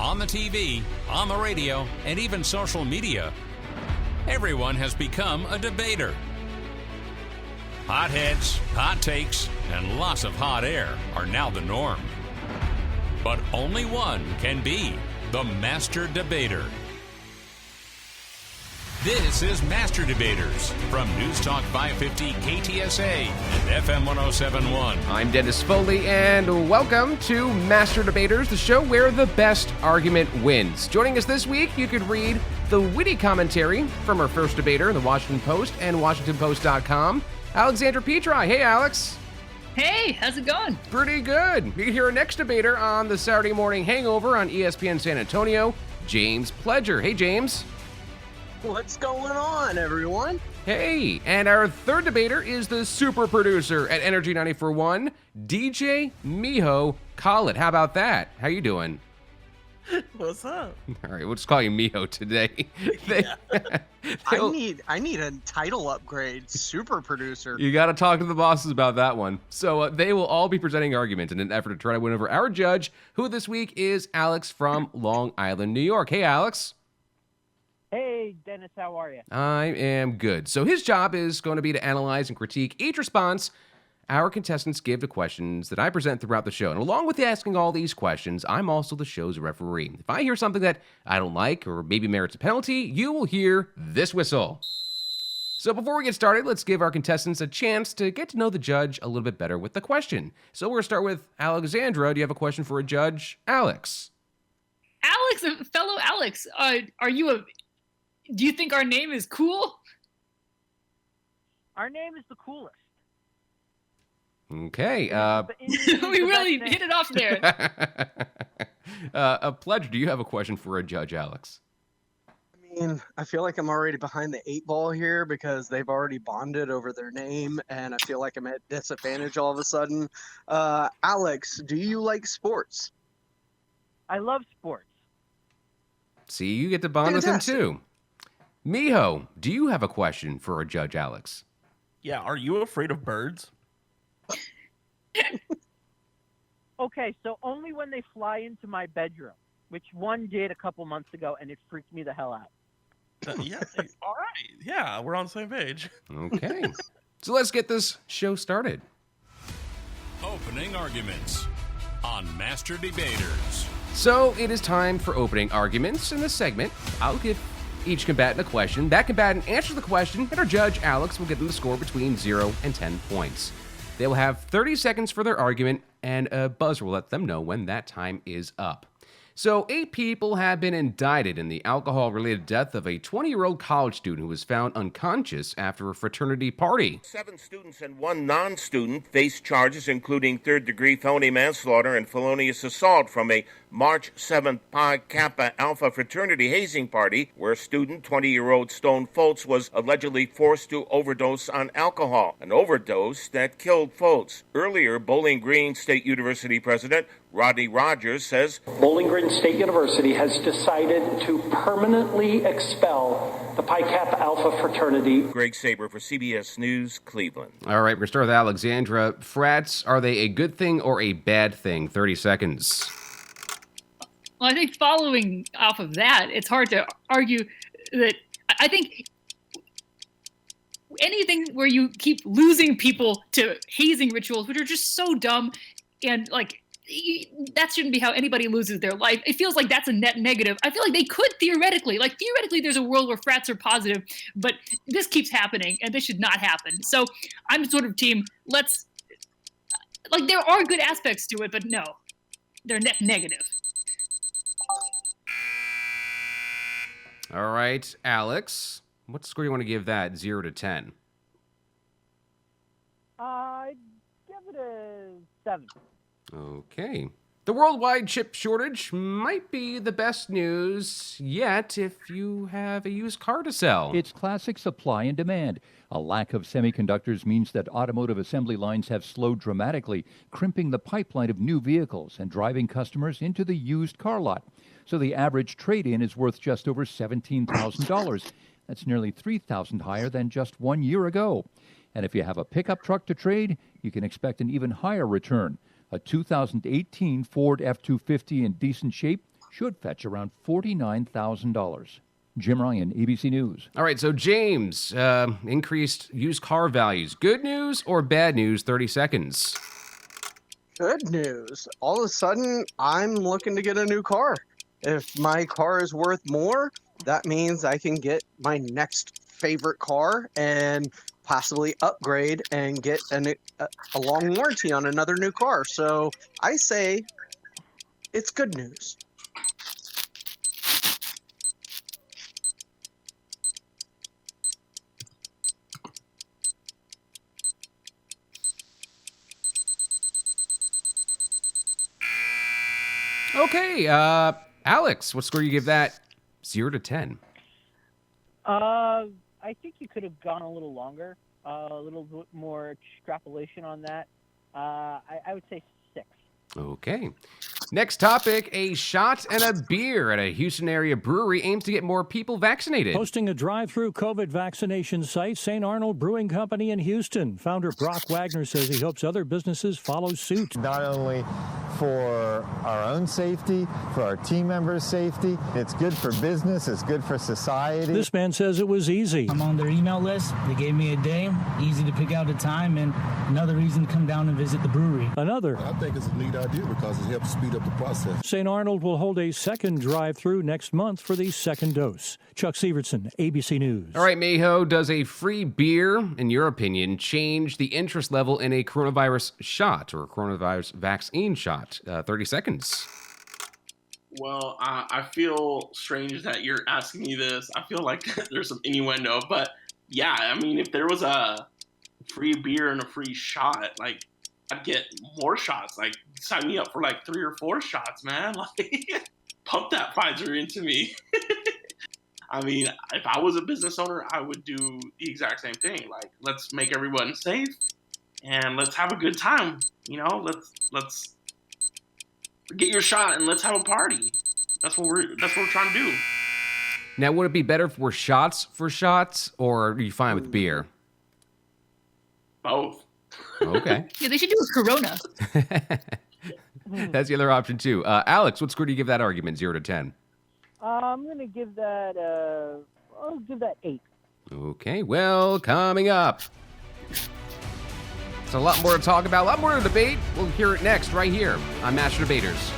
on the TV, on the radio, and even social media, everyone has become a debater. Hot heads, hot takes, and lots of hot air are now the norm. But only one can be the master debater. This is Master Debaters from News Talk 550 KTSA and FM 1071. I'm Dennis Foley, and welcome to Master Debaters, the show where the best argument wins. Joining us this week, you could read the witty commentary from our first debater in the Washington Post and WashingtonPost.com, Alexandra Petri. Hey, Alex. Hey, how's it going? Pretty good. You can hear our next debater on the Saturday Morning Hangover on ESPN San Antonio, James Pledger. Hey, James. What's going on, everyone? Hey, and our third debater is the super producer at Energy 94.1, DJ Mijo Collett. How about that? How you doing? What's up? All right, we'll just call you Mijo today. I need a title upgrade. Super producer. You got to talk to the bosses about that one. So they will all be presenting arguments in an effort to try to win over our judge, who this week is Alex from Long Island, New York. Hey, Alex. Hey, Dennis, how are you? I am good. So his job is going to be to analyze and critique each response our contestants give to questions that I present throughout the show. And along with asking all these questions, I'm also the show's referee. If I hear something that I don't like or maybe merits a penalty, you will hear this whistle. So before we get started, let's give our contestants a chance to get to know the judge a little bit better with the question. So we're going to start with Alexandra. Do you have a question for a judge? Alex. Alex, fellow Alex, do you think our name is cool? Our name is the coolest. Okay. We really hit it off there. Pledger, do you have a question for a judge, Alex? I mean, I feel like I'm already behind the 8 ball here because they've already bonded over their name, and I feel like I'm at disadvantage all of a sudden. Alex, do you like sports? I love sports. See, you get to bond with him too. Mijo, do you have a question for a judge, Alex? Yeah, are you afraid of birds? Okay, so only when they fly into my bedroom, which one did a couple months ago, and it freaked me the hell out. Yeah, all right. Yeah, we're on the same page. Okay. So let's get this show started. Opening arguments on Master Debaters. So it is time for opening arguments. In this segment, I'll give each combatant a question. That combatant answers the question, and our judge, Alex, will give them the score between 0 and 10 points. They will have 30 seconds for their argument, and a buzzer will let them know when that time is up. So 8 people have been indicted in the alcohol-related death of a 20-year-old college student who was found unconscious after a fraternity party. 7 students and 1 non-student face charges including third-degree felony manslaughter and felonious assault from a March 7th Pi Kappa Alpha fraternity hazing party where student 20-year-old Stone Foltz was allegedly forced to overdose on alcohol, an overdose that killed Foltz. Earlier, Bowling Green State University President Rodney Rogers says Bowling Green State University has decided to permanently expel the Pi Kappa Alpha fraternity. Greg Saber for CBS News, Cleveland. All right, we're going to start with Alexandra. Frats, are they a good thing or a bad thing? 30 seconds. Well, I think following off of that, it's hard to argue that I think anything where you keep losing people to hazing rituals, which are just so dumb, and that shouldn't be how anybody loses their life. It feels like that's a net negative. I feel like they could theoretically there's a world where frats are positive, but this keeps happening and this should not happen. So I'm sort of team, there are good aspects to it, but no, they're net negative. All right, Alex, what score do you want to give that, 0 to 10? I'd give it a 7. Okay. The worldwide chip shortage might be the best news yet if you have a used car to sell. It's classic supply and demand. A lack of semiconductors means that automotive assembly lines have slowed dramatically, crimping the pipeline of new vehicles and driving customers into the used car lot. So the average trade-in is worth just over $17,000. That's nearly $3,000 higher than just 1 year ago. And if you have a pickup truck to trade, you can expect an even higher return. A 2018 Ford F-250 in decent shape should fetch around $49,000. Jim Ryan, ABC News. All right, so James, increased used car values. Good news or bad news? 30 seconds. Good news. All of a sudden, I'm looking to get a new car. If my car is worth more, that means I can get my next favorite car and possibly upgrade and get a long warranty on another new car. So I say it's good news. Okay, Alex, what score do you give that? 0 to 10. I think you could have gone a little longer, a little bit more extrapolation on that. I would say 6. Okay. Next topic, a shot and a beer at a Houston area brewery aims to get more people vaccinated. Hosting a drive-through COVID vaccination site, St. Arnold Brewing Company in Houston. Founder Brock Wagner says he hopes other businesses follow suit. Not only for our own safety, for our team members' safety, it's good for business, it's good for society. This man says it was easy. I'm on their email list. They gave me a day, easy to pick out a time, and another reason to come down and visit the brewery. Another. I think it's a neat idea because it helps speed up the process. St. Arnold will hold a second drive-through next month for the second dose. Chuck Severson, ABC News. All right, Mijo, does a free beer, in your opinion, change the interest level in a coronavirus shot or a coronavirus vaccine shot? 30 seconds. Well, I feel strange that you're asking me this. I feel like there's some innuendo, but yeah, I mean, if there was a free beer and a free shot, like, I'd get more shots. Like, sign me up for like 3 or 4 shots, man. Like, pump that Pfizer into me. I mean, if I was a business owner, I would do the exact same thing. Like, let's make everyone safe and let's have a good time. You know, let's get your shot and let's have a party. That's what we're trying to do. Now, would it be better if we're shots for shots, or are you fine with beer? Both. Okay. Yeah, they should do a Corona. That's the other option, too. Alex, what score do you give that argument, 0 to 10? I'm going to give that, I'll give that 8. Okay, well, coming up. It's a lot more to talk about, a lot more to debate. We'll hear it next, right here on Master Debaters.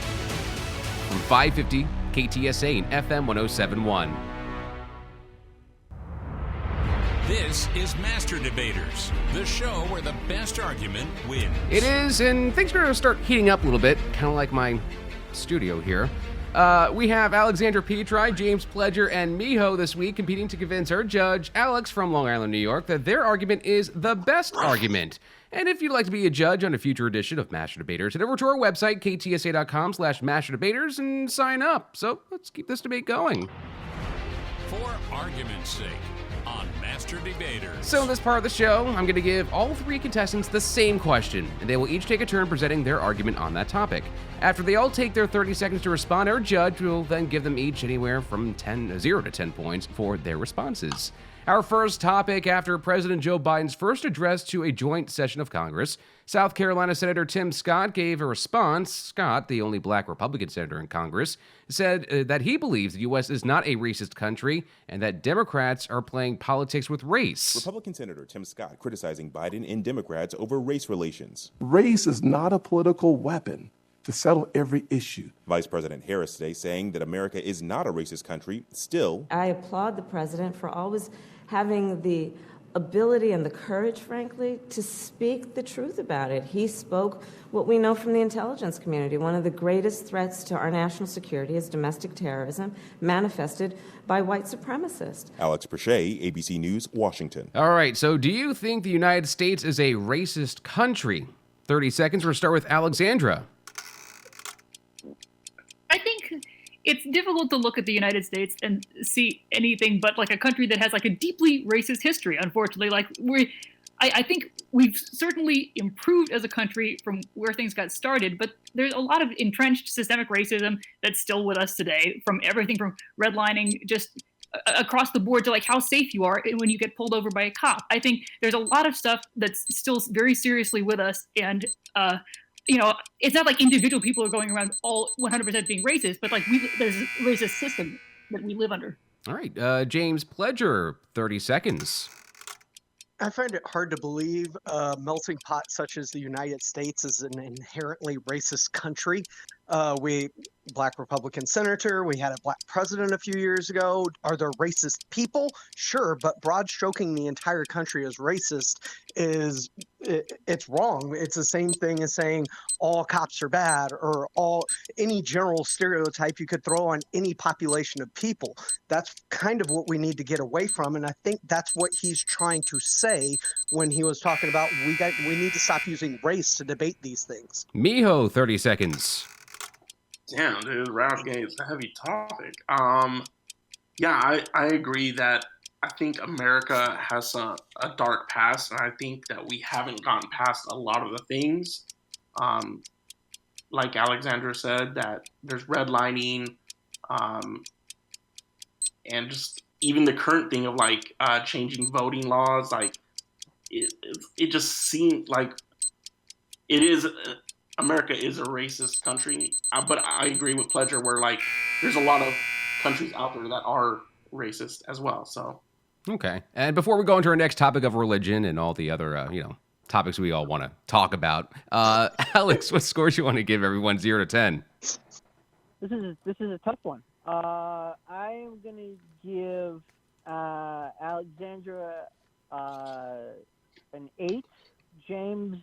From 550 KTSA and FM 1071. This is Master Debaters, the show where the best argument wins. It is, and things are going to start heating up a little bit, kind of like my studio here. We have Alexandra Petri, James Pledger, and Mijo this week competing to convince our judge, Alex from Long Island, New York, that their argument is the best argument. And if you'd like to be a judge on a future edition of Master Debaters, head over to our website, ktsa.com/masterdebaters, and sign up. So let's keep this debate going. For argument's sake, on Master Debaters. So in this part of the show, I'm going to give all 3 contestants the same question, and they will each take a turn presenting their argument on that topic. After they all take their 30 seconds to respond, our judge will then give them each anywhere from 0 to 10 points for their responses. Our first topic, after President Joe Biden's first address to a joint session of Congress, South Carolina Senator Tim Scott gave a response. Scott, the only black Republican senator in Congress, said that he believes the U.S. is not a racist country and that Democrats are playing politics with race. Republican Senator Tim Scott criticizing Biden and Democrats over race relations. Race is not a political weapon to settle every issue. Vice President Harris today saying that America is not a racist country. Still, I applaud the president for always having the ability and the courage, frankly, to speak the truth about it. He spoke what we know from the intelligence community. One of the greatest threats to our national security is domestic terrorism, manifested by white supremacists. Alex Prochet, ABC News, Washington. All right, so do you think the United States is a racist country? 30 seconds. We'll start with Alexandra. I think it's difficult to look at the United States and see anything but like a country that has like a deeply racist history, unfortunately. Like I think we've certainly improved as a country from where things got started, but there's a lot of entrenched systemic racism that's still with us today, from everything from redlining just across the board to like how safe you are when you get pulled over by a cop. I think there's a lot of stuff that's still very seriously with us, and it's not like individual people are going around all 100% being racist, but like there's a racist system that we live under. All right, James Pledger, 30 seconds. I find it hard to believe a melting pot such as the United States is an inherently racist country. Black Republican senator, we had a black president a few years ago. Are there racist people? Sure, but broad stroking the entire country as racist it's wrong. It's the same thing as saying all cops are bad or any general stereotype you could throw on any population of people. That's kind of what we need to get away from, and I think that's what he's trying to say when he was talking about we need to stop using race to debate these things. Mijo, 30 seconds. Damn, dude, rap game is a heavy topic. Yeah, I agree that I think America has a dark past, and I think that we haven't gotten past a lot of the things. Like Alexandra said, that there's redlining, and just even the current thing of like changing voting laws. Like it just seemed like it is. America is a racist country, but I agree with Pledger where like there's a lot of countries out there that are racist as well. So okay, and before we go into our next topic of religion and all the other topics we all want to talk about, Alex, what scores you want to give everyone 0 to 10? This is a tough one. I'm gonna give Alexandra an 8, James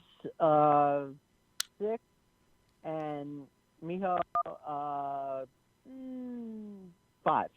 6, and Mijo 5.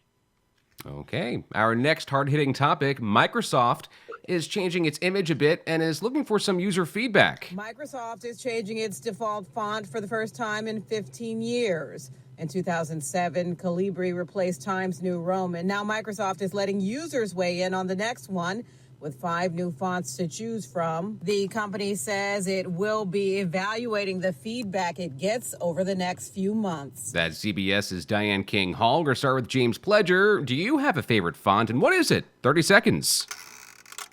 Okay, our next hard-hitting topic, Microsoft is changing its image a bit and is looking for some user feedback. Microsoft is changing its default font for the first time in 15 years. In 2007, Calibri replaced Times New Roman. Now Microsoft is letting users weigh in on the next one, with 5 new fonts to choose from. The company says it will be evaluating the feedback it gets over the next few months. That's CBS's Diane King Hall. We're going to start with James Pledger. Do you have a favorite font, and what is it? 30 seconds.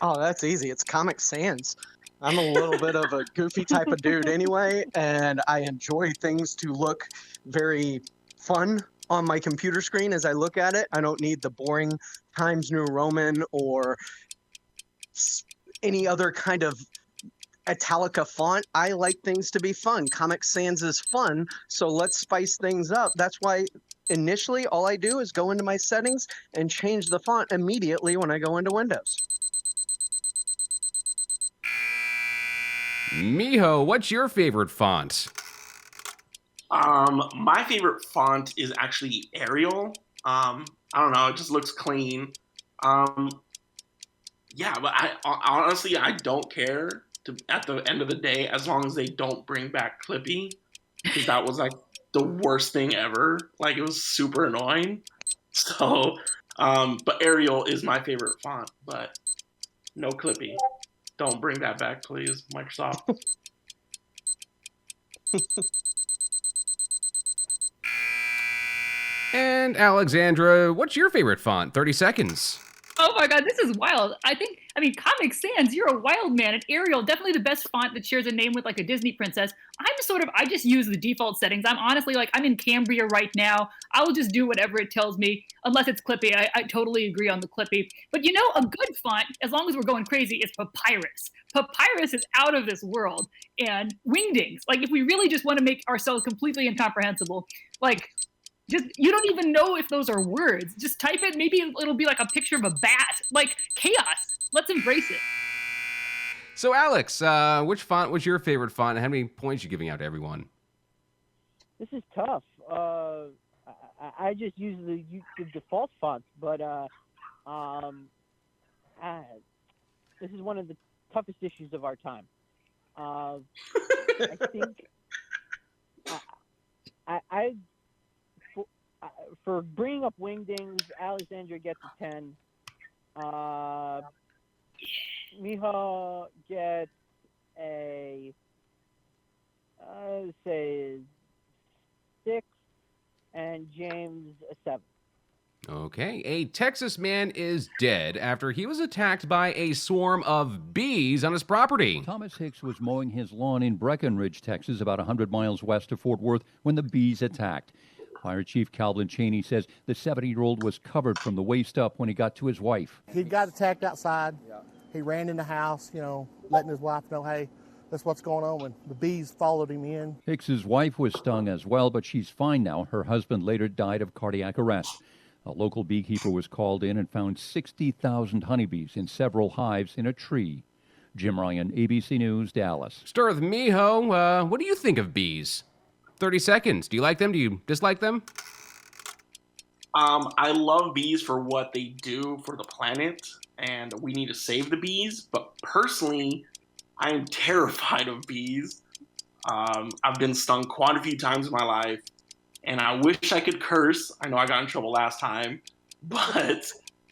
Oh, that's easy. It's Comic Sans. I'm a little bit of a goofy type of dude anyway, and I enjoy things to look very fun on my computer screen as I look at it. I don't need the boring Times New Roman or any other kind of Italica font. I like things to be fun. Comic Sans is fun, so let's spice things up. That's why initially all I do is go into my settings and change the font immediately when I go into Windows. Mijo, what's your favorite font? My favorite font is actually Arial. I don't know, it just looks clean. Yeah, but I honestly don't care at the end of the day as long as they don't bring back Clippy, because that was like the worst thing ever. Like it was super annoying. So, but Arial is my favorite font, but no Clippy. Don't bring that back, please, Microsoft. And Alexandra, what's your favorite font? 30 seconds. Oh my God, this is wild. I mean, Comic Sans, you're a wild man. And Arial, definitely the best font that shares a name with like a Disney princess. I just use the default settings. I'm honestly like, I'm in Cambria right now. I'll just do whatever it tells me, unless it's Clippy. I totally agree on the Clippy. But a good font, as long as we're going crazy, is Papyrus. Papyrus is out of this world. And Wingdings, like if we really just want to make ourselves completely incomprehensible, like, you don't even know if those are words. Just type it. Maybe it'll be like a picture of a bat. Like chaos. Let's embrace it. So, Alex, which font was your favorite font, and how many points are you giving out to everyone? This is tough. I just use the default fonts, but this is one of the toughest issues of our time. I think for bringing up Wingdings, Alexandra gets a 10. Mijo gets a, say, 6, and James a 7. Okay, a Texas man is dead after he was attacked by a swarm of bees on his property. Thomas Hicks was mowing his lawn in Breckenridge, Texas, about 100 miles west of Fort Worth, when the bees attacked. Fire Chief Calvin Cheney says the 70-year-old was covered from the waist up when he got to his wife. He got attacked outside. He ran in the house, letting his wife know, hey, that's what's going on. When the bees followed him in. Hicks's wife was stung as well, but she's fine now. Her husband later died of cardiac arrest. A local beekeeper was called in and found 60,000 honeybees in several hives in a tree. Jim Ryan, ABC News, Dallas. Start with Mijo. What do you think of bees? 30 seconds. Do you like them? Do you dislike them? I love bees for what they do for the planet, and we need to save the bees. But personally, I am terrified of bees. I've been stung quite a few times in my life, and I wish I could curse. I know I got in trouble last time, but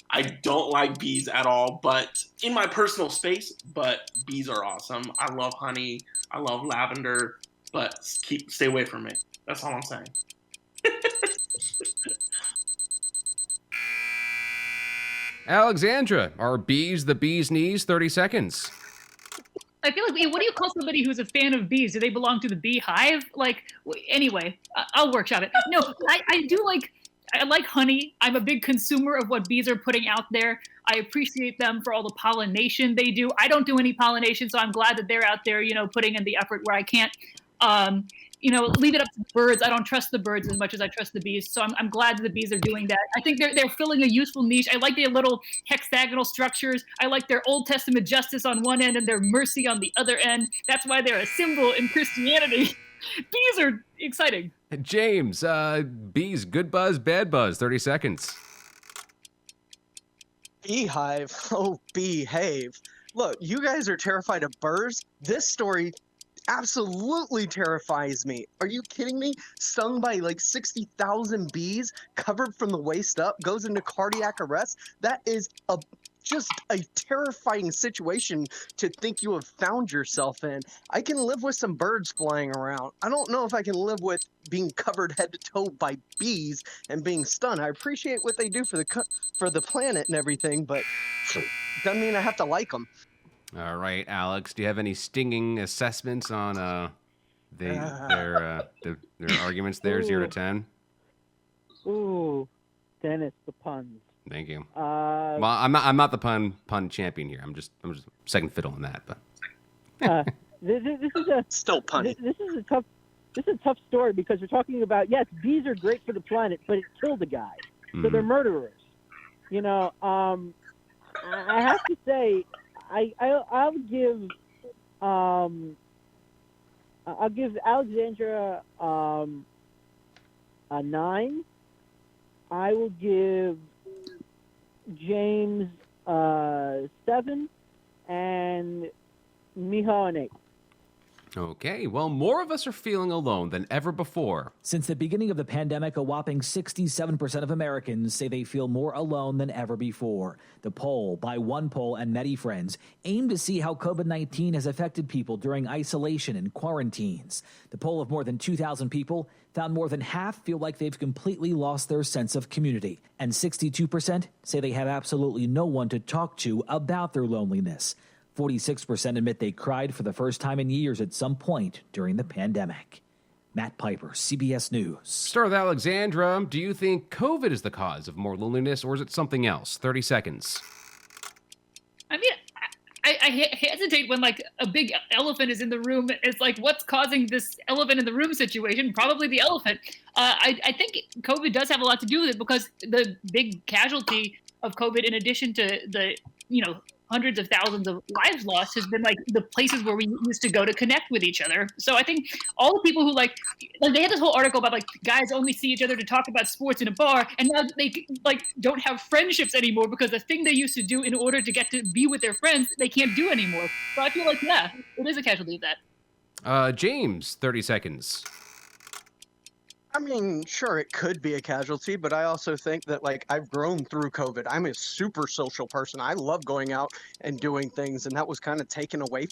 I don't like bees at all, but in my personal space. But bees are awesome. I love honey. I love lavender, but stay away from me. That's all I'm saying. Alexandra, are bees the bee's knees? 30 seconds. I feel like, what do you call somebody who's a fan of bees? Do they belong to the beehive? Anyway, I'll workshop it. No, I like honey. I'm a big consumer of what bees are putting out there. I appreciate them for all the pollination they do. I don't do any pollination, so I'm glad that they're out there, putting in the effort where I can't. Leave it up to the birds. I don't trust the birds as much as I trust the bees. So I'm glad that the bees are doing that. I think they're filling a useful niche. I like their little hexagonal structures. I like their Old Testament justice on one end and their mercy on the other end. That's why they're a symbol in Christianity. Bees are exciting. James, bees, good buzz, bad buzz. 30 seconds. Beehive. Oh, behave. Look, you guys are terrified of birds. This story absolutely terrifies me. Are you kidding me? Stung by 60,000 bees, covered from the waist up, goes into cardiac arrest. That is just a terrifying situation to think you have found yourself in. I can live with some birds flying around. I don't know if I can live with being covered head to toe by bees and being stung. I appreciate what they do for the planet and everything, but doesn't mean I have to like them. All right, Alex, do you have any stinging assessments on their arguments there, 0 to 10? Ooh, Dennis, the puns. Thank you. Well, I'm not the pun champion here. I'm just second fiddle on that. But this is still punny. This is a tough story because we're talking about, yes, bees are great for the planet, but it killed a guy, so they're murderers. I have to say, I'll give Alexandra a 9. I will give James 7 and Mijo an 8. Okay, well, more of us are feeling alone than ever before. Since the beginning of the pandemic, a whopping 67% of Americans say they feel more alone than ever before. The poll by OnePoll and MediFriends aimed to see how COVID-19 has affected people during isolation and quarantines. The poll of more than 2,000 people found more than half feel like they've completely lost their sense of community, and 62% say they have absolutely no one to talk to about their loneliness. 46% admit they cried for the first time in years at some point during the pandemic. Matt Piper, CBS News. Start with Alexandra. Do you think COVID is the cause of more loneliness, or is it something else? 30 seconds. I mean, I hesitate when a big elephant is in the room. It's what's causing this elephant in the room situation? Probably the elephant. I think COVID does have a lot to do with it because the big casualty of COVID, in addition to the hundreds of thousands of lives lost, has been the places where we used to go to connect with each other. So I think all the people who they had this whole article about guys only see each other to talk about sports in a bar, and now they don't have friendships anymore because the thing they used to do in order to get to be with their friends, they can't do anymore. So I feel it is a casualty of that. James, 30 seconds. I mean, sure, it could be a casualty, but I also think that like I've grown through COVID. I'm a super social person. I love going out and doing things, and that was kind of taken away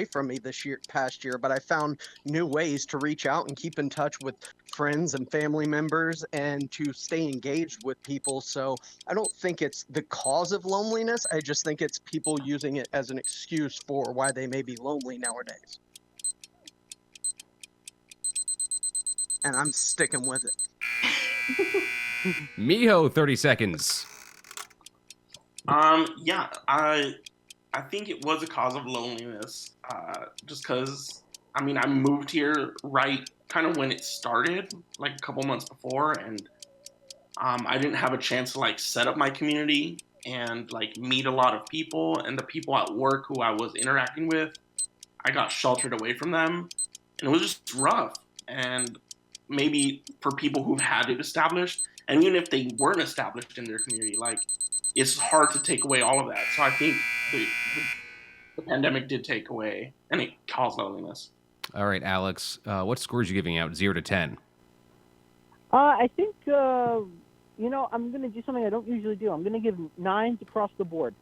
from me this past year. But I found new ways to reach out and keep in touch with friends and family members, and to stay engaged with people. So I don't think it's the cause of loneliness. I just think it's people using it as an excuse for why they may be lonely nowadays. And I'm sticking with it. Mijo, 30 seconds. Yeah, I think it was a cause of loneliness. Just because, I mean, I moved here right kind of when it started, like a couple months before, and I didn't have a chance to like set up my community and like meet a lot of people. And the people at work who I was interacting with, I got sheltered away from them, and it was just rough. And maybe for people who've had it established, and even if they weren't established in their community, like it's hard to take away all of that. So I think the pandemic did take away, and it caused loneliness. All right, Alex, what scores are you giving out, 0 to 10? I think, I'm going to do something I don't usually do. I'm going to give 9s across the board.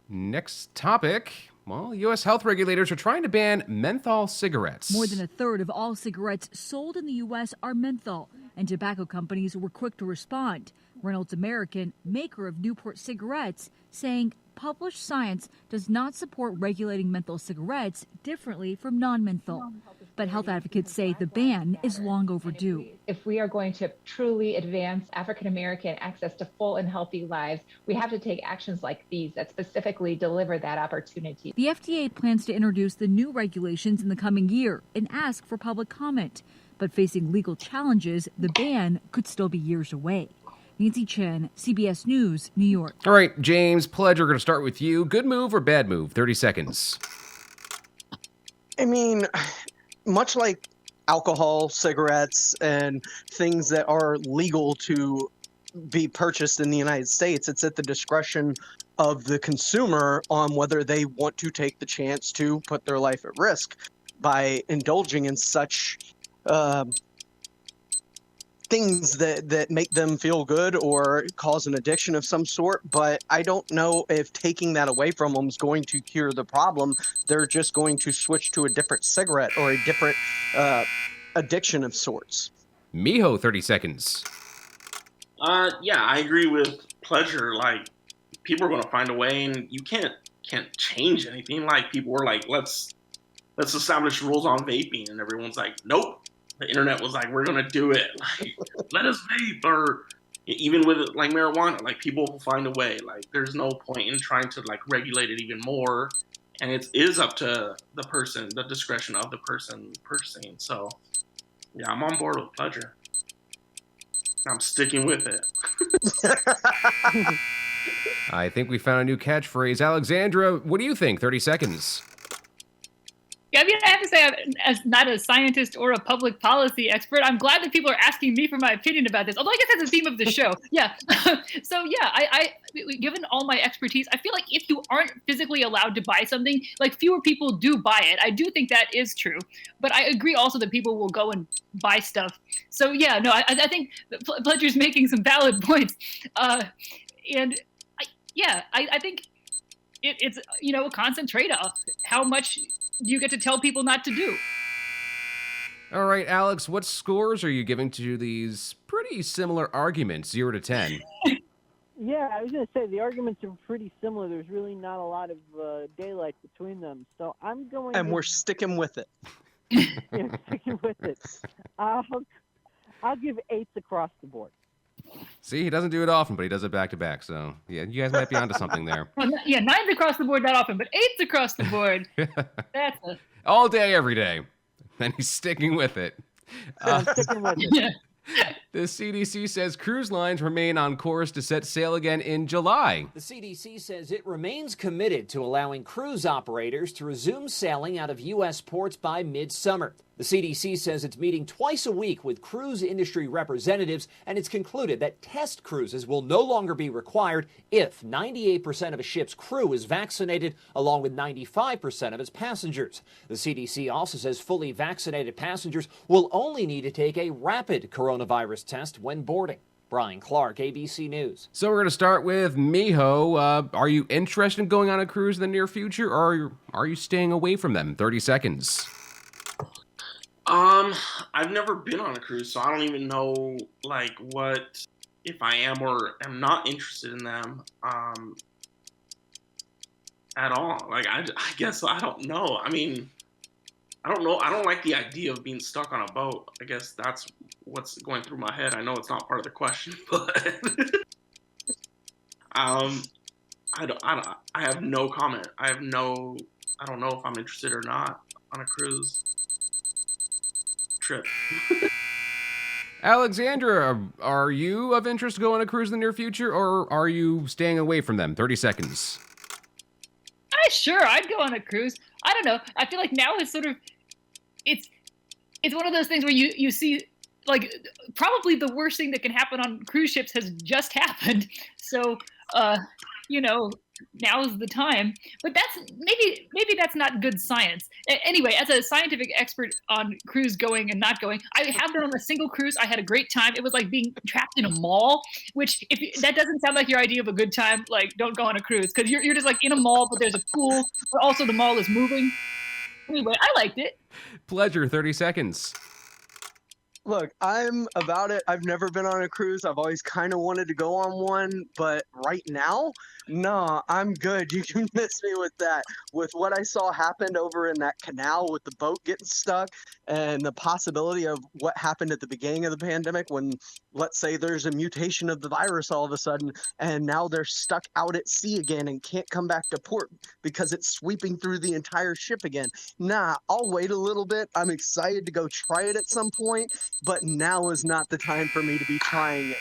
Next topic. Well, U.S. health regulators are trying to ban menthol cigarettes. More than a third of all cigarettes sold in the U.S. are menthol, and tobacco companies were quick to respond. Reynolds American, maker of Newport cigarettes, saying published science does not support regulating menthol cigarettes differently from non-menthol. But health advocates say the ban is long overdue. If we are going to truly advance African American access to full and healthy lives, we have to take actions like these that specifically deliver that opportunity. The FDA plans to introduce the new regulations in the coming year and ask for public comment. But facing legal challenges, the ban could still be years away. Nancy Chen, CBS News, New York. All right, James Pledge, we're going to start with you. Good move or bad move? 30 seconds. I mean, much like alcohol, cigarettes, and things that are legal to be purchased in the United States, it's at the discretion of the consumer on whether they want to take the chance to put their life at risk by indulging in such things that make them feel good or cause an addiction of some sort. But I don't know if taking that away from them is going to cure the problem. They're just going to switch to a different cigarette or a different addiction of sorts. Mijo, 30 seconds. Yeah, I agree with Pleasure. Like, people are going to find a way, and you can't change anything. Like, people were like, let's establish rules on vaping, and everyone's like, nope. The internet was like, we're going to do it. Like, let us vape. Or even with like marijuana, like people will find a way. Like, there's no point in trying to like regulate it even more. And it is up to the person, the discretion of the person purchasing. So yeah, I'm on board with Pleasure. I'm sticking with it. I think we found a new catchphrase. Alexandra, what do you think? 30 seconds. Yeah, I mean, I have to say, as not a scientist or a public policy expert, I'm glad that people are asking me for my opinion about this. Although I guess that's the theme of the show. Yeah. So yeah, I given all my expertise, I feel like if you aren't physically allowed to buy something, like fewer people do buy it. I do think that is true. But I agree also that people will go and buy stuff. So yeah, no, I think Pledger's making some valid points. I think it's a constant trade-off. How much you get to tell people not to do. All right, Alex, what scores are you giving to these pretty similar arguments, 0 to 10? Yeah, I was going to say the arguments are pretty similar. There's really not a lot of daylight between them. So I'm going And we're sticking with it. Yeah, sticking with it. I'll give 8s across the board. See, he doesn't do it often, but he does it back to back. So, yeah, you guys might be onto something there. Well, yeah, 9s across the board, not often, but 8s across the board. That's a... All day, every day. And he's sticking with it. I'm sticking with it. The CDC says cruise lines remain on course to set sail again in July. The CDC says it remains committed to allowing cruise operators to resume sailing out of U.S. ports by midsummer. The CDC says it's meeting twice a week with cruise industry representatives, and it's concluded that test cruises will no longer be required if 98% of a ship's crew is vaccinated, along with 95% of its passengers. The CDC also says fully vaccinated passengers will only need to take a rapid coronavirus test when boarding. Brian Clark, ABC News. So we're going to start with Mijo. Are you interested in going on a cruise in the near future, or are you staying away from them? 30 seconds. I've never been on a cruise, so I don't even know, like, what, if I am or am not interested in them, at all. Like, I guess I don't know. I mean, I don't know. I don't like the idea of being stuck on a boat. I guess that's what's going through my head. I know it's not part of the question, but I have no comment. I don't know if I'm interested or not on a cruise trip. Alexandra, are you of interest to go on a cruise in the near future, or are you staying away from them? 30 seconds. Sure, I'd go on a cruise. I don't know. I feel like now it's sort of, it's one of those things where you see, like, probably the worst thing that can happen on cruise ships has just happened. So, now is the time. But that's maybe that's not good science. Anyway, as a scientific expert on cruise going and not going, I have been on a single cruise. I had a great time. It was like being trapped in a mall, which if that doesn't sound like your idea of a good time, like, don't go on a cruise, because you're just like in a mall, but there's a pool, but also the mall is moving. Anyway, I liked it. Pleasure, 30 seconds. Look, I'm about it. I've never been on a cruise. I've always kind of wanted to go on one, but right now, nah, I'm good. You can miss me with that. With what I saw happen over in that canal with the boat getting stuck and the possibility of what happened at the beginning of the pandemic when, let's say, there's a mutation of the virus all of a sudden, and now they're stuck out at sea again and can't come back to port because it's sweeping through the entire ship again. Nah, I'll wait a little bit. I'm excited to go try it at some point, but now is not the time for me to be trying it.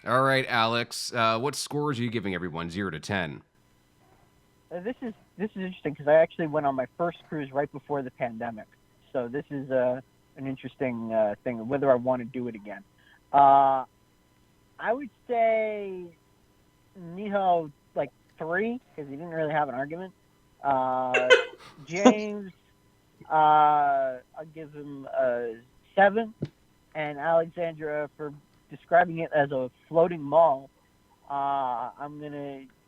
All right, Alex, what scores are you giving everyone, 0 to 10? This is interesting because I actually went on my first cruise right before the pandemic. So this is an interesting thing, whether I want to do it again. I would say Mijo, like 3, because he didn't really have an argument. James, I'll give him a 7. And Alexandra, for describing it as a floating mall,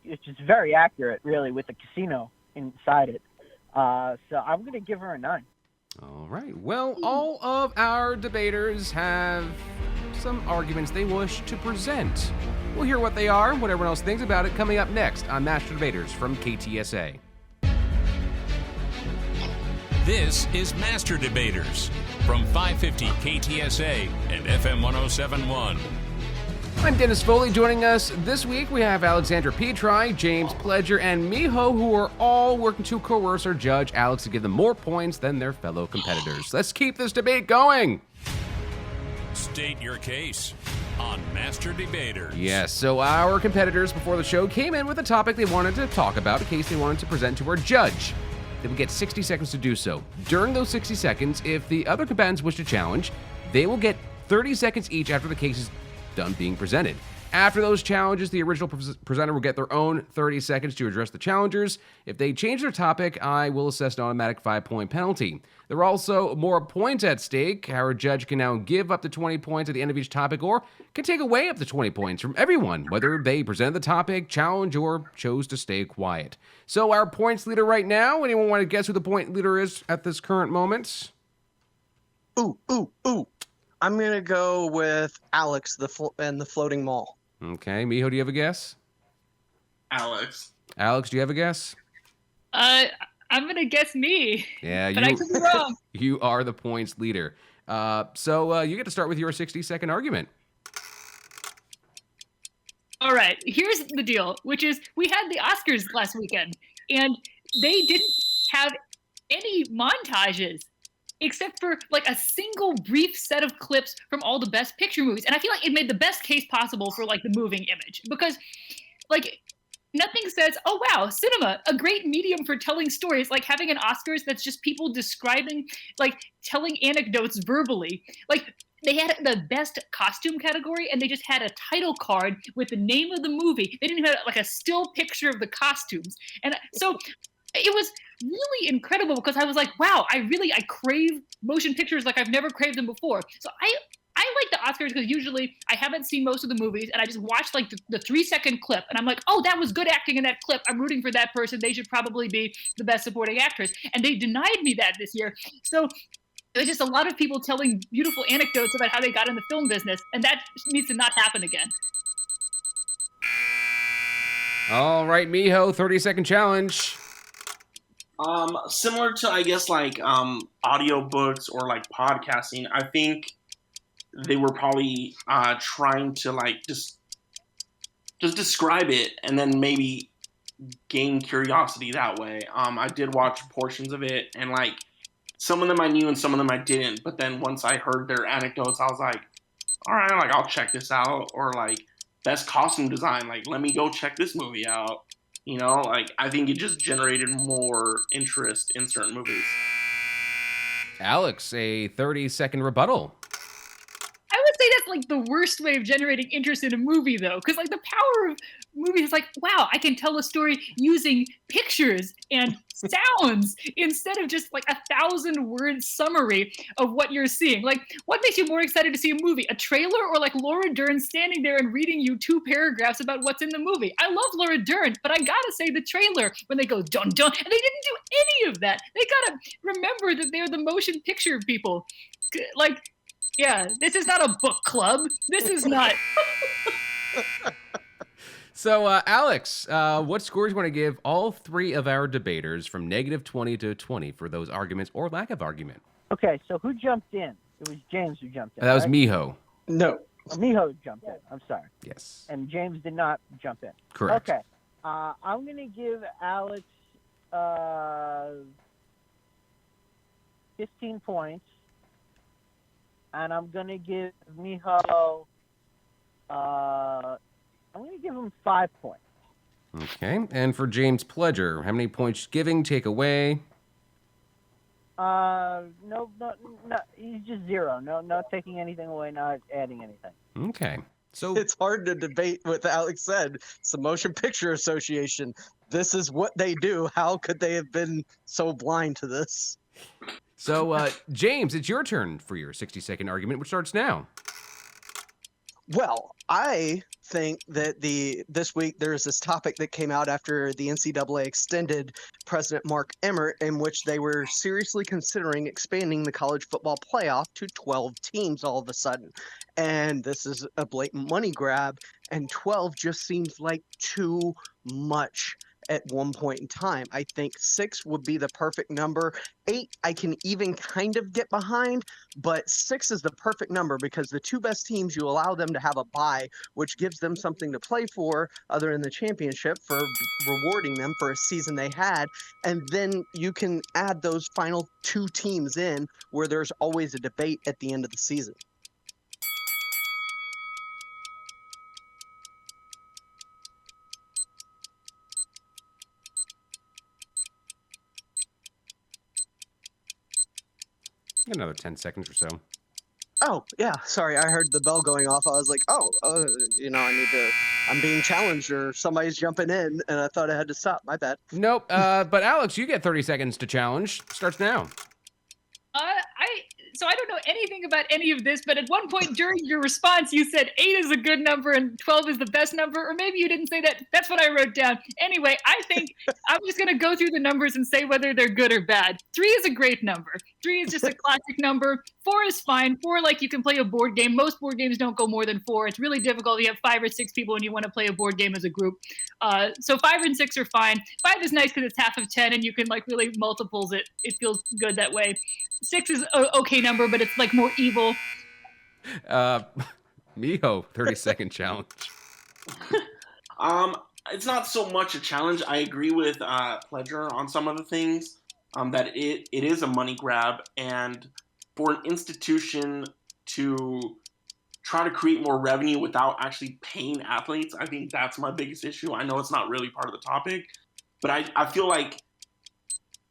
it's just very accurate, really, with the casino inside it. So I'm going to give her a 9. All right. Well, all of our debaters have some arguments they wish to present. We'll hear what they are and what everyone else thinks about it coming up next on Master Debaters from KTSA. This is Master Debaters from 550 KTSA and FM 1071. I'm Dennis Foley. Joining us this week, we have Alexandra Petri, James Pledger, and Mijo, who are all working to coerce our judge, Alex, to give them more points than their fellow competitors. Let's keep this debate going. State your case on Master Debaters. Yes, so our competitors before the show came in with a topic they wanted to talk about, a case they wanted to present to our judge. They would get 60 seconds to do so. During those 60 seconds, if the other combatants wish to challenge, they will get 30 seconds each after the case is done being presented. After those challenges, the original presenter will get their own 30 seconds to address the challengers. If they change their topic, I will assess an automatic 5-point penalty. There are also more points at stake. Our judge can now give up to 20 points at the end of each topic, or can take away up to 20 points from everyone, whether they presented the topic, challenge, or chose to stay quiet. So our points leader right now, anyone want to guess who the point leader is at this current moment? Ooh. I'm going to go with Alex and the floating mall. Okay, Mijo, do you have a guess? Alex, do you have a guess? I'm gonna guess me. Yeah, but I could be wrong. You are the points leader. So you get to start with your 60-second argument. All right, here's the deal, which is we had the Oscars last weekend, and they didn't have any montages except for like a single brief set of clips from all the Best Picture movies. And I feel like it made the best case possible for like the moving image, because like nothing says, oh wow, cinema, a great medium for telling stories, like having an Oscars that's just people describing, like telling anecdotes verbally. Like they had the best costume category and they just had a title card with the name of the movie. They didn't even have like a still picture of the costumes. And so it was really incredible because I was like, wow, I crave motion pictures like I've never craved them before. So I like the Oscars because usually I haven't seen most of the movies and I just watch like the 3-second clip and I'm like, oh, that was good acting in that clip. I'm rooting for that person. They should probably be the best supporting actress. And they denied me that this year. So there's just a lot of people telling beautiful anecdotes about how they got in the film business. And that needs to not happen again. All right, Mijo, 30-second challenge. Similar to, I guess, like audiobooks or like podcasting, I think they were probably trying to like just describe it and then maybe gain curiosity that way. I did watch portions of it and like some of them I knew and some of them I didn't. But then once I heard their anecdotes, I was like, all right, like I'll check this out. Or like best costume design, like let me go check this movie out. You know, like I think it just generated more interest in certain movies. Alex, a 30-second rebuttal. I would say that's like the worst way of generating interest in a movie, though, because like the power of movies is like, wow, I can tell a story using pictures and sounds instead of just like 1,000-word summary of what you're seeing. Like, what makes you more excited to see a movie? A trailer or like Laura Dern standing there and reading you 2 paragraphs about what's in the movie? I love Laura Dern, but I gotta say the trailer when they go dun dun, and they didn't do any of that. They gotta remember that they're the motion picture people. Like, yeah, this is not a book club. This is not. So, Alex, what scores do you want to give all 3 of our debaters from -20 to 20 for those arguments or lack of argument? Okay, so who jumped in? It was James who jumped in. That was right? Mijo. No. Oh, Mijo jumped in. I'm sorry. Yes. And James did not jump in. Correct. Okay. I'm going to give Alex 15 points. And I'm going to give Mijo, I'm going to give him 5 points. Okay. And for James Pledger, how many points giving, take away? No, he's just 0. No, not taking anything away, not adding anything. Okay. So it's hard to debate what Alex said. It's the Motion Picture Association. This is what they do. How could they have been so blind to this? So, James, it's your turn for your 60-second argument, which starts now. Well, I think that this week there's this topic that came out after the NCAA extended President Mark Emmert, in which they were seriously considering expanding the college football playoff to 12 teams all of a sudden. And this is a blatant money grab, and 12 just seems like too much at one point in time. I think 6 would be the perfect number. 8 I can even kind of get behind, but 6 is the perfect number because the 2 best teams, you allow them to have a bye, which gives them something to play for other than the championship, for rewarding them for a season they had. And then you can add those final 2 teams in where there's always a debate at the end of the season. Another 10 seconds or so. Oh, yeah. Sorry, I heard the bell going off. I was like, I'm being challenged or somebody's jumping in, and I thought I had to stop. My bad. Nope. But Alex, you get 30 seconds to challenge. Starts now. So I don't know anything about any of this, but at one point during your response, you said 8 is a good number and 12 is the best number, or maybe you didn't say that. That's what I wrote down. Anyway, I think I'm just going to go through the numbers and say whether they're good or bad. 3 is a great number. 3 is just a classic number. 4 is fine. 4, like you can play a board game. Most board games don't go more than 4. It's really difficult. You have 5 or 6 people and you want to play a board game as a group. So 5 and 6 are fine. 5 is nice because it's half of 10 and you can like really multiples it. It feels good that way. 6 is an okay number, but it's like more evil. Mijo, 30-second challenge. It's not so much a challenge. I agree with Pledger on some of the things, that it is a money grab, and for an institution to try to create more revenue without actually paying athletes. I think that's my biggest issue. I know it's not really part of the topic, but I feel like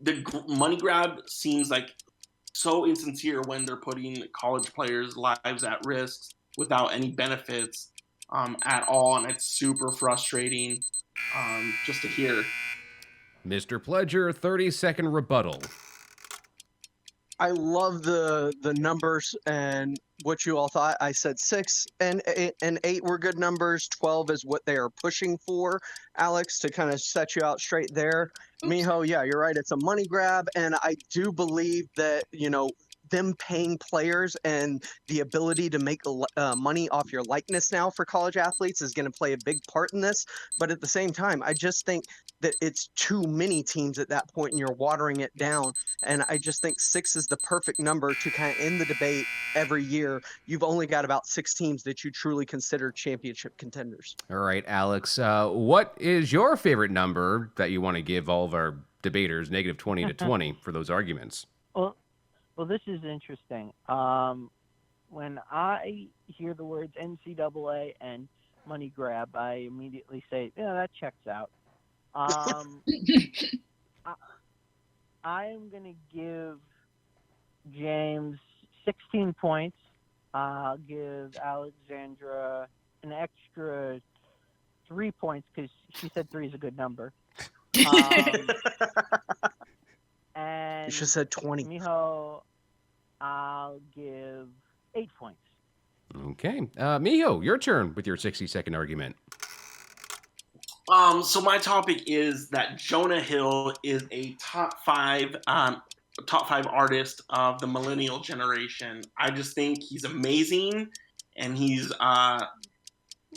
the money grab seems like so insincere when they're putting college players' lives at risk without any benefits at all, and it's super frustrating just to hear. Mr. Pledger, 30-second rebuttal. I love the numbers and what you all thought. I said 6 and 8 were good numbers. 12 is what they are pushing for, Alex, to kind of set you out straight there. Mijo, yeah, you're right. It's a money grab. And I do believe that, them paying players and the ability to make money off your likeness now for college athletes is going to play a big part in this. But at the same time, I just think that it's too many teams at that point and you're watering it down. And I just think 6 is the perfect number to kind of end the debate every year. You've only got about 6 teams that you truly consider championship contenders. All right, Alex, what is your favorite number that you want to give all of our debaters, negative 20 to 20, for those arguments? Well, this is interesting. When I hear the words NCAA and money grab, I immediately say, yeah, that checks out. I am going to give James 16 points. I'll give Alexandra an extra 3 points because she said 3 is a good number. And you should have said 20. Mijo, I'll give 8 points. Okay. Mijo, your turn with your 60-second argument. So my topic is that Jonah Hill is a top five artist of the millennial generation. I just think he's amazing, and he's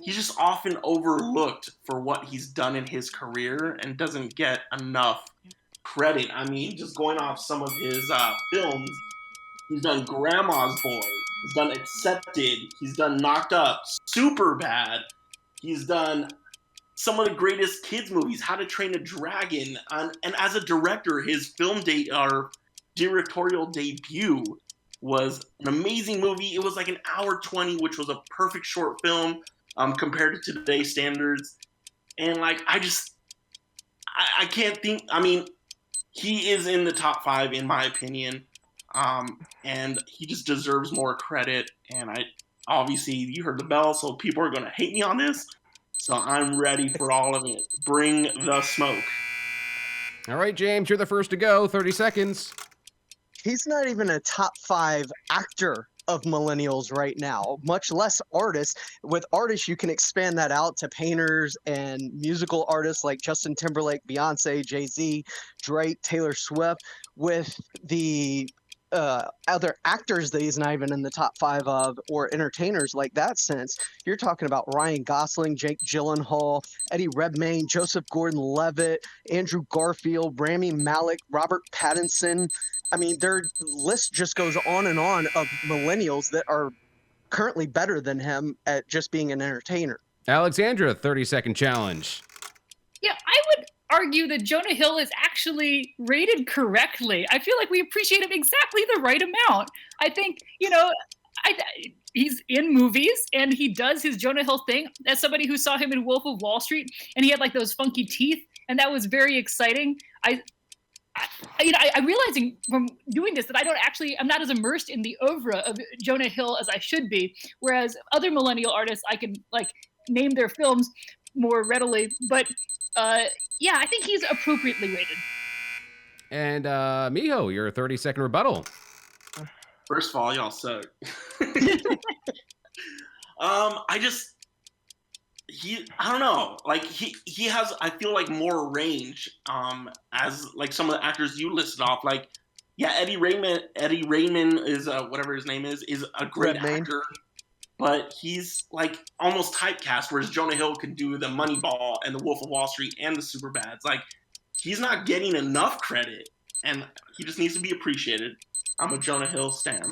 just often overlooked for what he's done in his career and doesn't get enough credit. I mean, just going off some of his films, he's done Grandma's Boy, he's done Accepted, he's done Knocked Up, Superbad, he's done some of the greatest kids movies, How to Train a Dragon, and as a director, his directorial debut was an amazing movie. It was like an hour 20, which was a perfect short film compared to today's standards. And like, I can't think. I mean, he is in the top 5 in my opinion, and he just deserves more credit. And obviously you heard the bell, so people are going to hate me on this. So I'm ready for all of it. Bring the smoke. All right, James, you're the first to go. 30 seconds. He's not even a top 5 actor of millennials right now, much less artists. With artists, you can expand that out to painters and musical artists like Justin Timberlake, Beyonce, Jay-Z, Drake, Taylor Swift. With the other actors that he's not even in the top 5 of, or entertainers like that sense, you're talking about Ryan Gosling, Jake Gyllenhaal, Eddie Redmayne, Joseph Gordon-Levitt, Andrew Garfield, Rami Malek, Robert Pattinson. I mean, their list just goes on and on of millennials that are currently better than him at just being an entertainer. Alexandra, 30-second challenge. Yeah, I would argue that Jonah Hill is actually rated correctly. I feel like we appreciate him exactly the right amount. I think, he's in movies and he does his Jonah Hill thing. As somebody who saw him in Wolf of Wall Street, and he had like those funky teeth, and that was very exciting. I'm realizing from doing this that I'm not as immersed in the oeuvre of Jonah Hill as I should be. Whereas other millennial artists, I can like name their films more readily. But yeah, I think he's appropriately rated. And Mijo, your 30-second rebuttal. First of all, y'all suck. I don't know. Like he has, I feel like, more range as like some of the actors you listed off. Like, yeah, Eddie Raymond is whatever his name is a great actor, but he's like almost typecast. Whereas Jonah Hill could do the Moneyball and the Wolf of Wall Street and the Superbads. Like, he's not getting enough credit, and he just needs to be appreciated. I'm a Jonah Hill stan.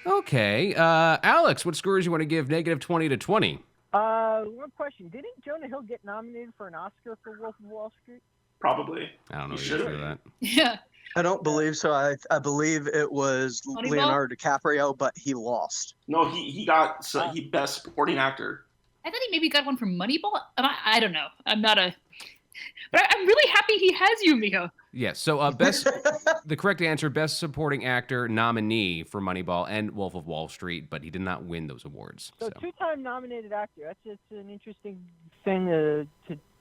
Okay. Alex, what scores you want to give negative 20 to 20? One question. Didn't Jonah Hill get nominated for an Oscar for Wolf of Wall Street? Probably. I don't know. You should. For that. Yeah. I don't believe so. I believe it was Moneyball? Leonardo DiCaprio, but he lost. No, he got he best supporting actor. I thought he maybe got one from Moneyball. I don't know. I'm not a. But I'm really happy he has you, Mijo. Yes. So the correct answer, best supporting actor nominee for Moneyball and Wolf of Wall Street, but he did not win those awards. So two-time nominated actor. That's just an interesting thing to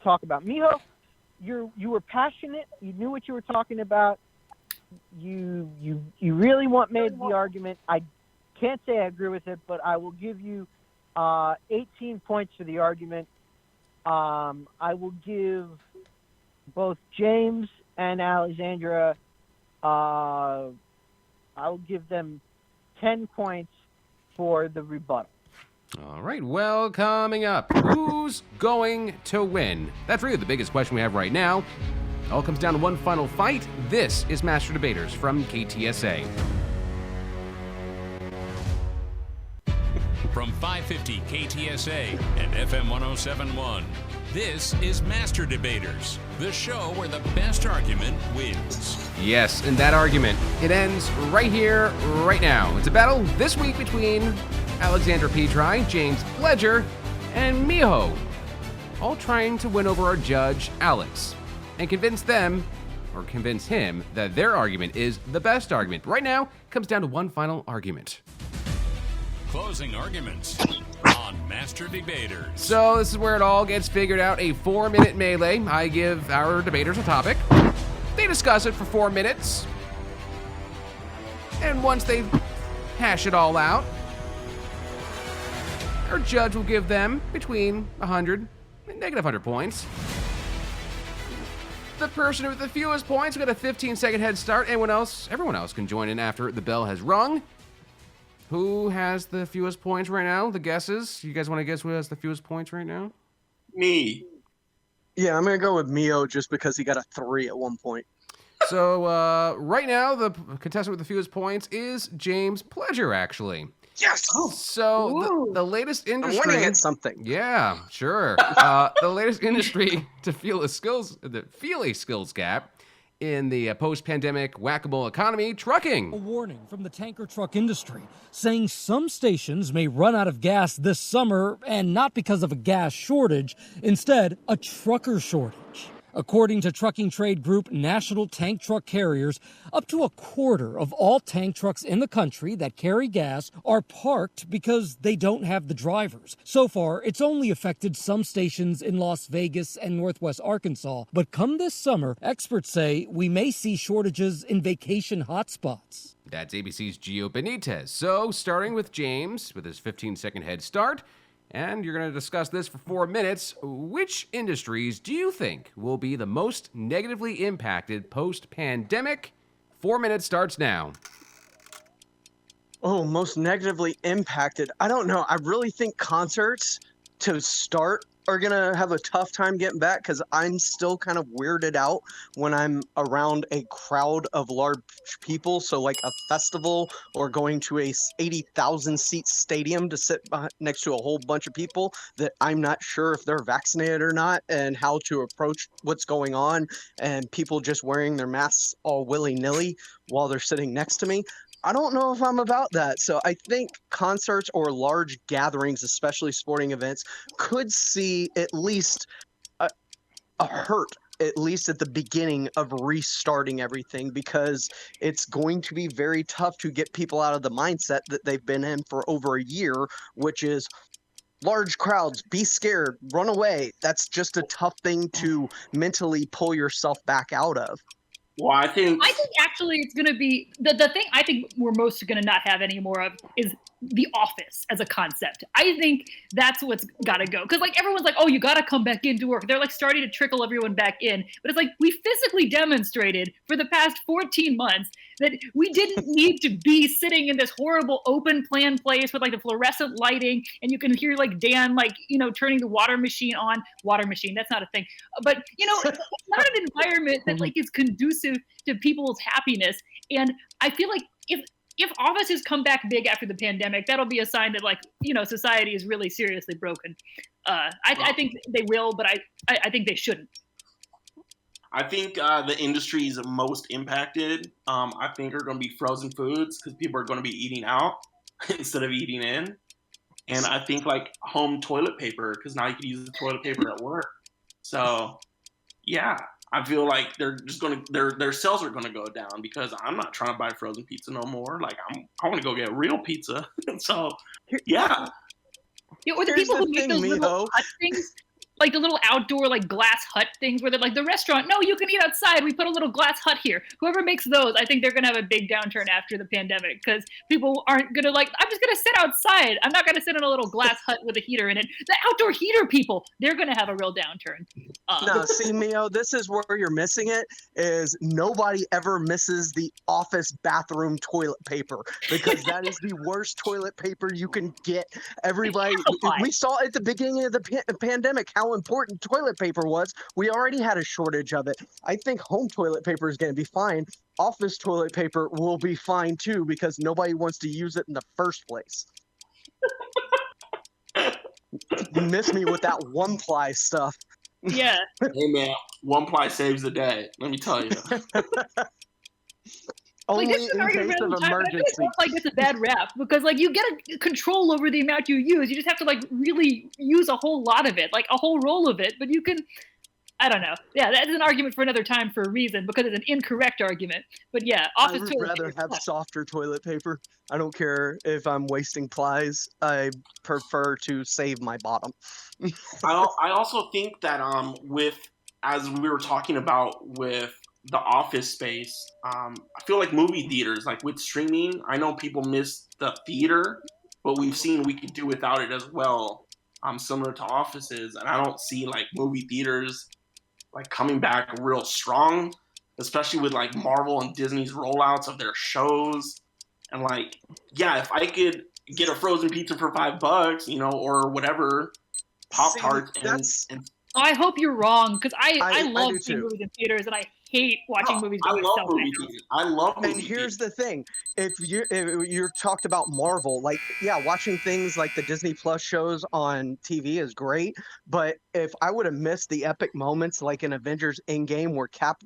talk about. Mijo, you were passionate. You knew what you were talking about. You really made the argument. I can't say I agree with it, but I will give you 18 points for the argument. I will give both James and Alexandra, I'll give them 10 points for the rebuttal. All right, well, coming up, who's going to win? That's really the biggest question we have right now. It all comes down to one final fight. This is Master Debaters from KTSA. From 550 KTSA and FM 1071, this is Master Debaters, the show where the best argument wins. Yes, and that argument, it ends right here, right now. It's a battle this week between Alexandra Petri, James Pledger, and Mijo, all trying to win over our judge, Alex, and convince him that their argument is the best argument. Right now, it comes down to one final argument. Closing arguments on Master Debaters. So this is where it all gets figured out, a 4-minute melee. I give our debaters a topic. They discuss it for 4 minutes. And once they hash it all out, our judge will give them between 100 and negative 100 points. The person with the fewest points will get a 15-second head start. Everyone else can join in after the bell has rung. Who has the fewest points right now? The guesses? You guys want to guess who has the fewest points right now? Me. Yeah, I'm going to go with Mio just because he got a 3 at one point. So right now, the contestant with the fewest points is James Pledger, actually. Yes! So the latest industry... I'm winning at something. Yeah, sure. The latest industry to feel a skills gap in the post-pandemic whack-a-mole economy, trucking. A warning from the tanker truck industry saying some stations may run out of gas this summer, and not because of a gas shortage, instead a trucker shortage. According to trucking trade group National Tank Truck Carriers, up to a quarter of all tank trucks in the country that carry gas are parked because they don't have the drivers. So far, it's only affected some stations in Las Vegas and Northwest Arkansas. But come this summer, experts say we may see shortages in vacation hotspots. That's ABC's Gio Benitez. So, starting with James, with his 15-second head start, and you're going to discuss this for 4 minutes. Which industries do you think will be the most negatively impacted post-pandemic? 4 minutes starts now. Oh, most negatively impacted. I don't know. I really think concerts to start are going to have a tough time getting back because I'm still kind of weirded out when I'm around a crowd of large people. So like a festival or going to a 80,000 seat stadium to sit next to a whole bunch of people that I'm not sure if they're vaccinated or not and how to approach what's going on, and people just wearing their masks all willy-nilly while they're sitting next to me. I don't know if I'm about that. So I think concerts or large gatherings, especially sporting events, could see at least a hurt, at least at the beginning of restarting everything, because it's going to be very tough to get people out of the mindset that they've been in for over a year, which is large crowds, be scared, run away. That's just a tough thing to mentally pull yourself back out of. Well, I think actually it's going to be the thing I think we're most going to not have any more of is The Office as a concept. I think that's what's got to go. Because like everyone's like, oh, you got to come back into work. They're like starting to trickle everyone back in. But it's like we physically demonstrated for the past 14 months that we didn't need to be sitting in this horrible open plan place with like the fluorescent lighting. And you can hear like Dan, like, turning the water machine on. Water machine, that's not a thing. But, it's not an environment that like is conducive to people's happiness. And I feel like if offices come back big after the pandemic, that'll be a sign that like, society is really seriously broken. I think they will, but I think they shouldn't. I think the industries most impacted, I think, are going to be frozen foods because people are going to be eating out instead of eating in. And I think like home toilet paper because now you can use the toilet paper at work. So, yeah, I feel like they're just going to their sales are going to go down because I'm not trying to buy frozen pizza no more. Like I want to go get real pizza. So, yeah. Yeah, or the people who make those little hut things, like the little outdoor like glass hut things where they're like the restaurant, no, you can eat outside. We put a little glass hut here. Whoever makes those, I think they're going to have a big downturn after the pandemic because people aren't going to like, I'm just going to sit outside. I'm not going to sit in a little glass hut with a heater in it. The outdoor heater people, they're going to have a real downturn. No, see, Mio, this is where you're missing it, is nobody ever misses the office bathroom toilet paper because that is the worst toilet paper you can get. Everybody, we saw at the beginning of the pandemic how important toilet paper was. We already had a shortage of it. I think home toilet paper is going to be fine. Office toilet paper will be fine too because nobody wants to use it in the first place. You miss me with that one-ply stuff. Yeah. Hey man, one ply saves the day. Let me tell you. Only like, this is in case of emergency. Like it's a bad rap because like you get a control over the amount you use. You just have to like really use a whole lot of it, like a whole roll of it. But you can, I don't know. Yeah, that's an argument for another time for a reason because it's an incorrect argument. But yeah, office toilet I would rather have softer toilet paper. I don't care if I'm wasting plies. I prefer to save my bottom. I also think that with, as we were talking about with the office space, I feel like movie theaters, like with streaming, I know people miss the theater, but we've seen we could do without it as well, similar to offices. And I don't see like movie theaters like coming back real strong, especially with like Marvel and Disney's rollouts of their shows. And like, yeah, if I could get a frozen pizza for $5, you know, or whatever, Pop-Tarts and I hope you're wrong because I love seeing movies in theaters and I hate watching movies by myself. I love movies. And here's the thing: if you're talked about Marvel, like watching things like the Disney Plus shows on TV is great. But if I would have missed the epic moments like in Avengers Endgame where Cap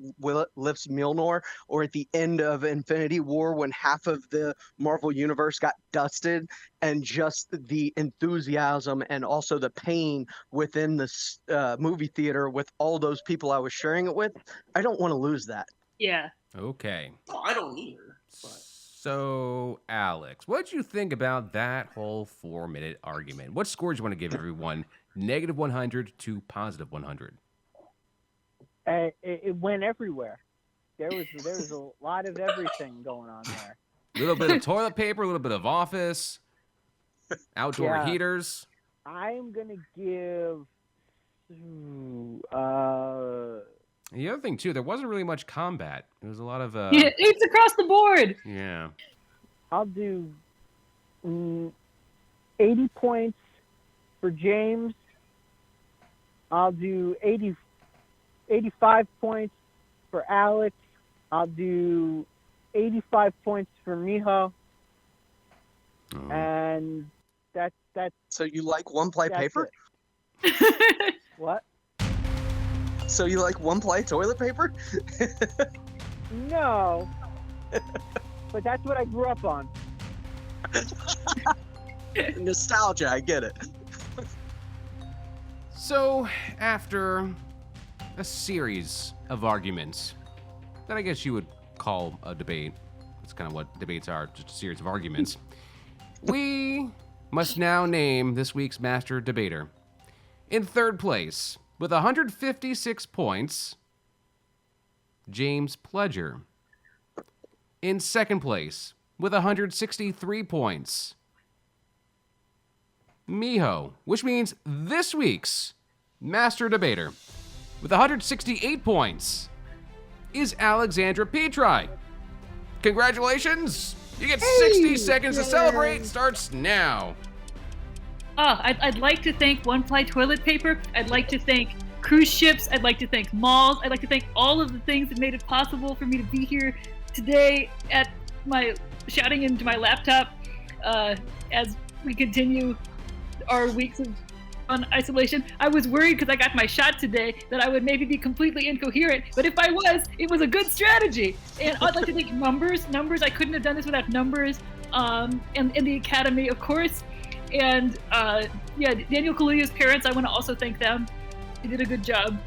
lifts Mjolnir, or at the end of Infinity War when half of the Marvel universe got dusted, and just the enthusiasm and also the pain within the movie theater with all those people I was sharing it with, I don't want to lose that. Yeah. Okay. Oh, I don't either. But. So, Alex, what did you think about that whole 4-minute argument? What score do you want to give everyone? -100 to +100? It went everywhere. There was a lot of everything going on there. A little bit of toilet paper, a little bit of office, outdoor heaters. I'm gonna give. The other thing too, there wasn't really much combat. There was a lot of it's across the board. Yeah. I'll do 80 points for James. I'll do 85 points for Alex. I'll do 85 points for Mijo. Oh. And that's. So you like one-ply paper? What? So you like one-ply toilet paper? No. But that's what I grew up on. Nostalgia, I get it. So, after a series of arguments that I guess you would call a debate, that's kind of what debates are, just a series of arguments, we must now name this week's master debater. In third place, with 156 points, James Pledger. In second place, with 163 points, Mijo, which means this week's master debater, with 168 points, is Alexandra Petri. Congratulations! You get 60 seconds to celebrate. Starts now. I'd like to thank one-ply toilet paper. I'd like to thank cruise ships. I'd like to thank malls. I'd like to thank all of the things that made it possible for me to be here today at my shouting into my laptop as we continue our weeks of on isolation. I was worried because I got my shot today that I would maybe be completely incoherent. But if I was, it was a good strategy. And I'd like to thank numbers. I couldn't have done this without numbers. And the Academy, of course. And Daniel Kaluuya's parents, I want to also thank them. They did a good job.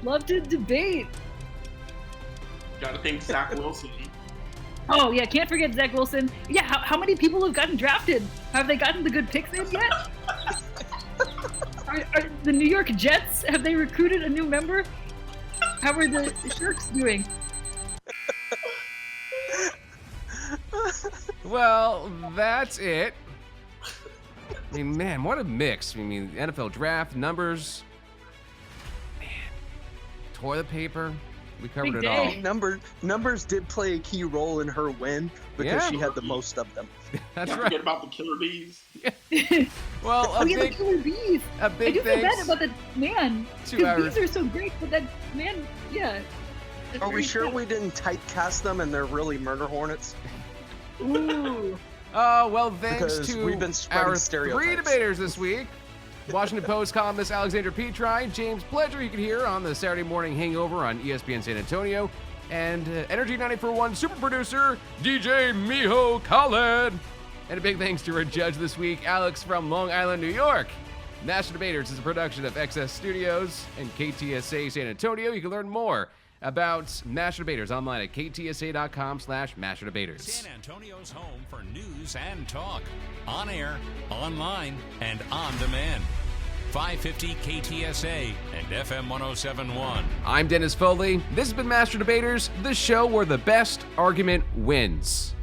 Love to debate. Gotta thank Zach Wilson. Oh, yeah, can't forget Zach Wilson. Yeah, how many people have gotten drafted? Have they gotten the good picks in yet? Are the New York Jets, have they recruited a new member? How are the Sharks doing? Well, that's it. I mean, man, what a mix. I mean, NFL draft, numbers, man, toilet paper. We covered it all. Numbers did play a key role in her win because she had the most of them. That's Don't right. forget about the killer bees. Well, the killer bees. a big I do feel thanks bad about the man. 2 Because hours. bees are so great, but that man, yeah. That's Are we very sure sad. we didn't typecast them and they're really murder hornets? Ooh. Oh, well, thanks Because to we've been spreading our stereotypes. 3 debaters this week. Washington Post columnist Alexandra Petri, James Pledger, you can hear on the Saturday Morning Hangover on ESPN San Antonio, and Energy 94.1 super producer DJ Mijo Khaled. And a big thanks to our judge this week, Alex from Long Island, New York. National Debaters is a production of XS Studios and KTSA San Antonio. You can learn more about National Debaters online at ktsa.com/nationaldebaters. San Antonio's home for news and talk. On air, online, and on demand. 550 KTSA and FM 107.1. I'm Dennis Foley. This has been Master Debaters, the show where the best argument wins.